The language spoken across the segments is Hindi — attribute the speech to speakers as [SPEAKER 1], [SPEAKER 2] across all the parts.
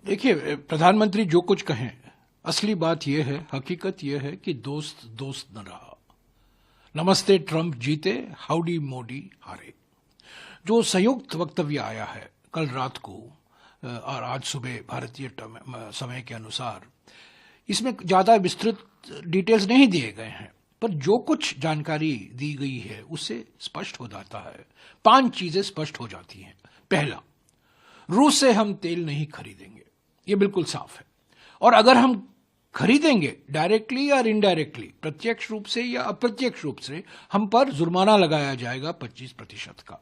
[SPEAKER 1] देखिए, प्रधानमंत्री जो कुछ कहें, असली बात यह है, हकीकत यह है कि दोस्त दोस्त न रहा। नमस्ते ट्रंप जीते, हाउडी मोदी हारे। जो संयुक्त वक्तव्य आया है कल रात को और आज सुबह भारतीय समय के अनुसार, इसमें ज्यादा विस्तृत डिटेल्स नहीं दिए गए हैं, पर जो कुछ जानकारी दी गई है उससे स्पष्ट हो जाता है। 5 चीजें स्पष्ट हो जाती हैं। पहला, रूस से हम तेल नहीं खरीदेंगे, ये बिल्कुल साफ है। और अगर हम खरीदेंगे डायरेक्टली या इनडायरेक्टली, प्रत्यक्ष रूप से या अप्रत्यक्ष रूप से, हम पर जुर्माना लगाया जाएगा 25% का।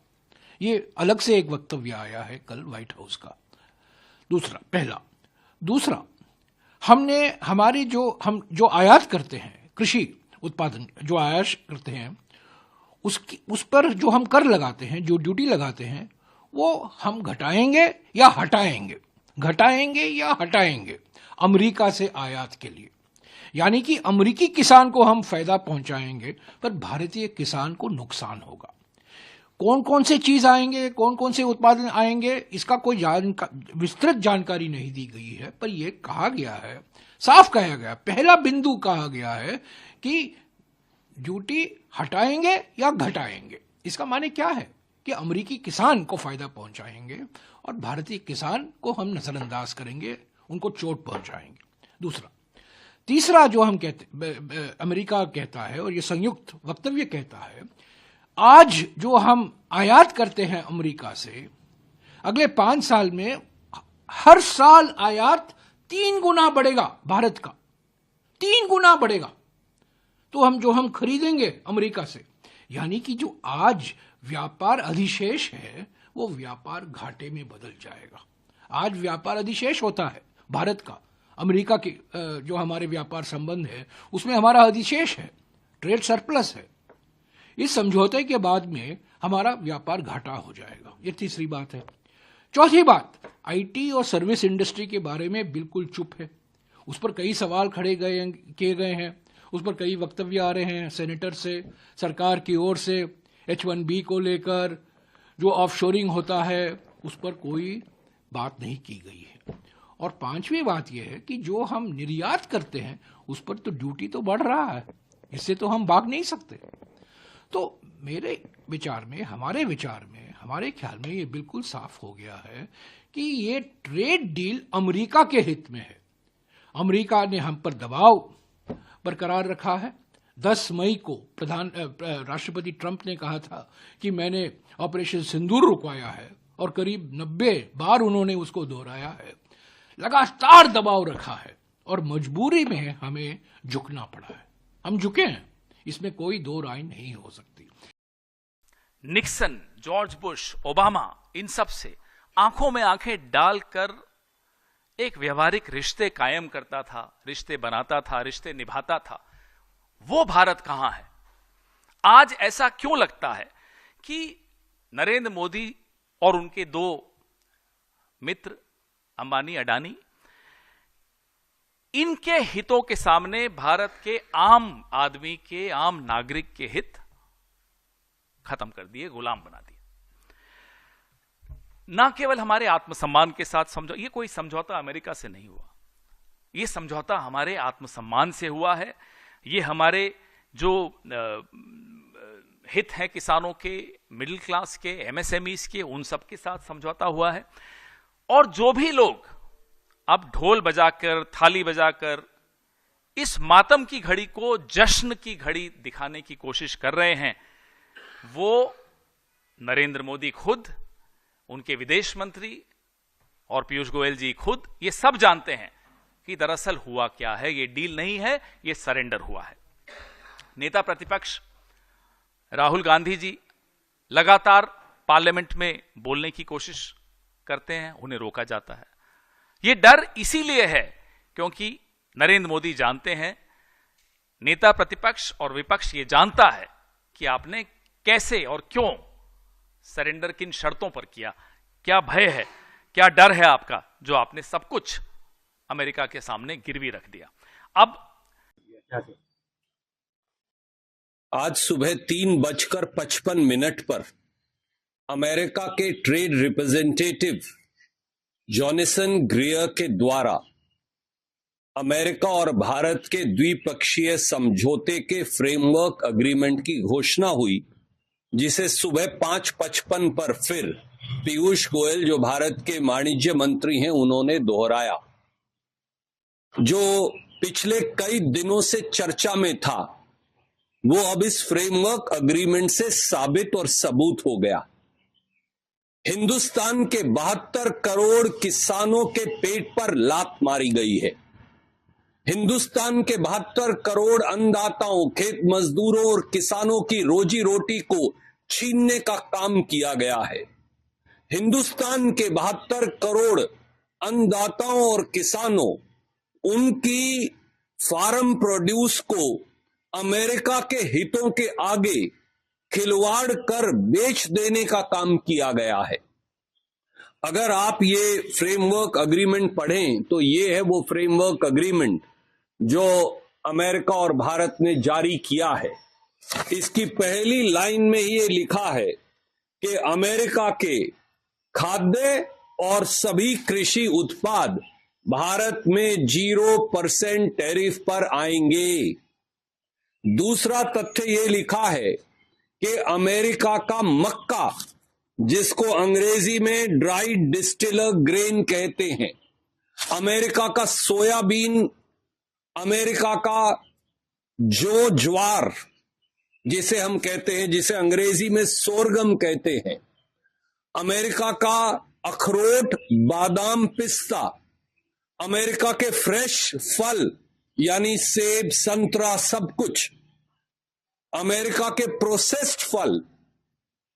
[SPEAKER 1] ये अलग से एक वक्तव्य आया है कल व्हाइट हाउस का। दूसरा, हमने हमारी हम जो आयात करते हैं, कृषि उत्पादन जो आयात करते हैं, उस पर जो हम कर लगाते हैं, जो ड्यूटी लगाते हैं, वो हम घटाएंगे या हटाएंगे अमेरिका से आयात के लिए। यानी कि अमेरिकी किसान को हम फायदा पहुंचाएंगे, पर भारतीय किसान को नुकसान होगा। कौन कौन से चीज आएंगे, कौन कौन से उत्पादन आएंगे, इसका कोई विस्तृत जानकारी नहीं दी गई है, पर यह कहा गया है, साफ कहा गया, पहला बिंदु कहा गया है कि ड्यूटी हटाएंगे या घटाएंगे। इसका माने क्या है कि अमेरिकी किसान को फायदा पहुंचाएंगे और भारतीय किसान को हम नजरअंदाज करेंगे, उनको चोट पहुंचाएंगे। तीसरा जो हम अमेरिका कहता है और ये संयुक्त वक्तव्य कहता है, आज जो हम आयात करते हैं अमेरिका से, अगले 5 साल में हर साल आयात 3 गुना बढ़ेगा, भारत का 3 गुना बढ़ेगा। तो हम खरीदेंगे अमेरिका से, यानी कि जो आज व्यापार अधिशेष है वो व्यापार घाटे में बदल जाएगा। आज व्यापार अधिशेष होता है भारत का, अमेरिका के जो हमारे व्यापार संबंध है उसमें हमारा अधिशेष है, ट्रेड सरप्लस है। इस समझौते के बाद में हमारा व्यापार घाटा हो जाएगा। ये तीसरी बात है। चौथी बात, आईटी और सर्विस इंडस्ट्री के बारे में बिल्कुल चुप है। उस पर कई सवाल किए गए हैं, उस पर कई वक्तव्य आ रहे हैं सेनेटर से, सरकार की ओर से, H1B को लेकर, जो ऑफशोरिंग होता है उस पर कोई बात नहीं की गई है। और 5वीं बात यह है कि जो हम निर्यात करते हैं उस पर तो ड्यूटी तो बढ़ रहा है, इससे तो हम भाग नहीं सकते। तो मेरे विचार में, हमारे ख्याल में ये बिल्कुल साफ हो गया है कि ये ट्रेड डील अमेरिका के हित में है। अमेरिका ने हम पर दबाव बरकरार रखा है। 10 मई को राष्ट्रपति ट्रंप ने कहा था कि मैंने ऑपरेशन सिंदूर रुकवाया है, और करीब 90 बार उन्होंने उसको दोहराया है। लगातार दबाव रखा है और मजबूरी में हमें झुकना पड़ा है। हम झुके हैं, इसमें कोई दो राय नहीं हो सकती।
[SPEAKER 2] निक्सन, जॉर्ज बुश, ओबामा, इन सब से आंखों में आंखें डालकर एक व्यवहारिक रिश्ते कायम करता था, रिश्ते बनाता था, रिश्ते निभाता था। वो भारत कहां है? आज ऐसा क्यों लगता है कि नरेंद्र मोदी और उनके 2 मित्र अंबानी, अडानी, इनके हितों के सामने भारत के आम आदमी के, आम नागरिक के हित खत्म कर दिए, गुलाम बना दिए। ना केवल हमारे आत्मसम्मान के साथ ये कोई समझौता अमेरिका से नहीं हुआ, ये समझौता हमारे आत्मसम्मान से हुआ है। ये हमारे जो हित हैं किसानों के, मिडिल क्लास के, एमएसएमईज के, उन सब के साथ समझौता हुआ है। और जो भी लोग अब ढोल बजाकर, थाली बजाकर इस मातम की घड़ी को जश्न की घड़ी दिखाने की कोशिश कर रहे हैं, वो नरेंद्र मोदी खुद, उनके विदेश मंत्री और पीयूष गोयल जी खुद, ये सब जानते हैं कि दरअसल हुआ क्या है। ये डील नहीं है, ये सरेंडर हुआ है। नेता प्रतिपक्ष राहुल गांधी जी लगातार पार्लियामेंट में बोलने की कोशिश करते हैं, उन्हें रोका जाता है। ये डर इसीलिए है क्योंकि नरेंद्र मोदी जानते हैं, नेता प्रतिपक्ष और विपक्ष ये जानता है कि आपने कैसे और क्यों सरेंडर, किन शर्तों पर किया। क्या भय है, क्या डर है आपका, जो आपने सब कुछ अमेरिका के सामने गिरवी रख दिया। अब
[SPEAKER 3] आज सुबह 3:55 पर अमेरिका के ट्रेड रिप्रेजेंटेटिव जॉनसन ग्रियर के द्वारा अमेरिका और भारत के द्विपक्षीय समझौते के फ्रेमवर्क अग्रीमेंट की घोषणा हुई, जिसे सुबह 5:55 पर फिर पीयूष गोयल, जो भारत के वाणिज्य मंत्री हैं, उन्होंने दोहराया। जो पिछले कई दिनों से चर्चा में था, वो अब इस फ्रेमवर्क अग्रीमेंट से साबित और सबूत हो गया। हिंदुस्तान के 72 करोड़ किसानों के पेट पर लात मारी गई है। हिंदुस्तान के 72 करोड़ अन्नदाताओं, खेत मजदूरों और किसानों की रोजी रोटी को छीनने का काम किया गया है। हिंदुस्तान के 72 करोड़ अन्नदाताओं और किसानों, उनकी फार्म प्रोड्यूस को अमेरिका के हितों के आगे खिलवाड़ कर बेच देने का काम किया गया है। अगर आप ये फ्रेमवर्क अग्रीमेंट पढ़ें तो ये है वो फ्रेमवर्क अग्रीमेंट जो अमेरिका और भारत ने जारी किया है। इसकी पहली लाइन में ये लिखा है कि अमेरिका के खाद्य और सभी कृषि उत्पाद भारत में 0% टैरिफ पर आएंगे। दूसरा तथ्य ये लिखा है कि अमेरिका का मक्का, जिसको अंग्रेजी में ड्राई डिस्टिलर ग्रेन कहते हैं, अमेरिका का सोयाबीन, अमेरिका का ज्वार जिसे हम कहते हैं, जिसे अंग्रेजी में सोरगम कहते हैं, अमेरिका का अखरोट, बादाम, पिस्ता, अमेरिका के फ्रेश फल यानी सेब, संतरा, सब कुछ, अमेरिका के प्रोसेस्ड फल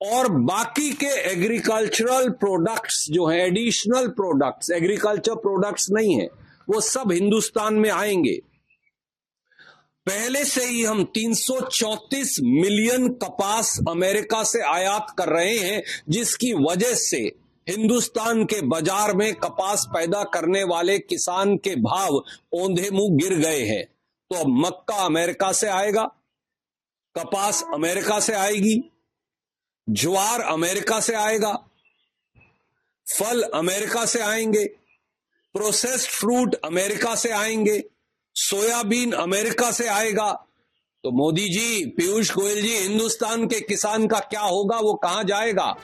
[SPEAKER 3] और बाकी के एग्रीकल्चरल प्रोडक्ट्स जो हैं, एडिशनल प्रोडक्ट्स, एग्रीकल्चर प्रोडक्ट्स नहीं है, वो सब हिंदुस्तान में आएंगे। पहले से ही हम 334 मिलियन कपास अमेरिका से आयात कर रहे हैं, जिसकी वजह से हिंदुस्तान के बाजार में कपास पैदा करने वाले किसान के भाव औंधे मुंह गिर गए हैं। तो अब मक्का अमेरिका से आएगा, कपास अमेरिका से आएगी, ज्वार अमेरिका से आएगा, फल अमेरिका से आएंगे, प्रोसेस्ड फ्रूट अमेरिका से आएंगे, सोयाबीन अमेरिका से आएगा। तो मोदी जी, पीयूष गोयल जी, हिंदुस्तान के किसान का क्या होगा? वो कहां जाएगा?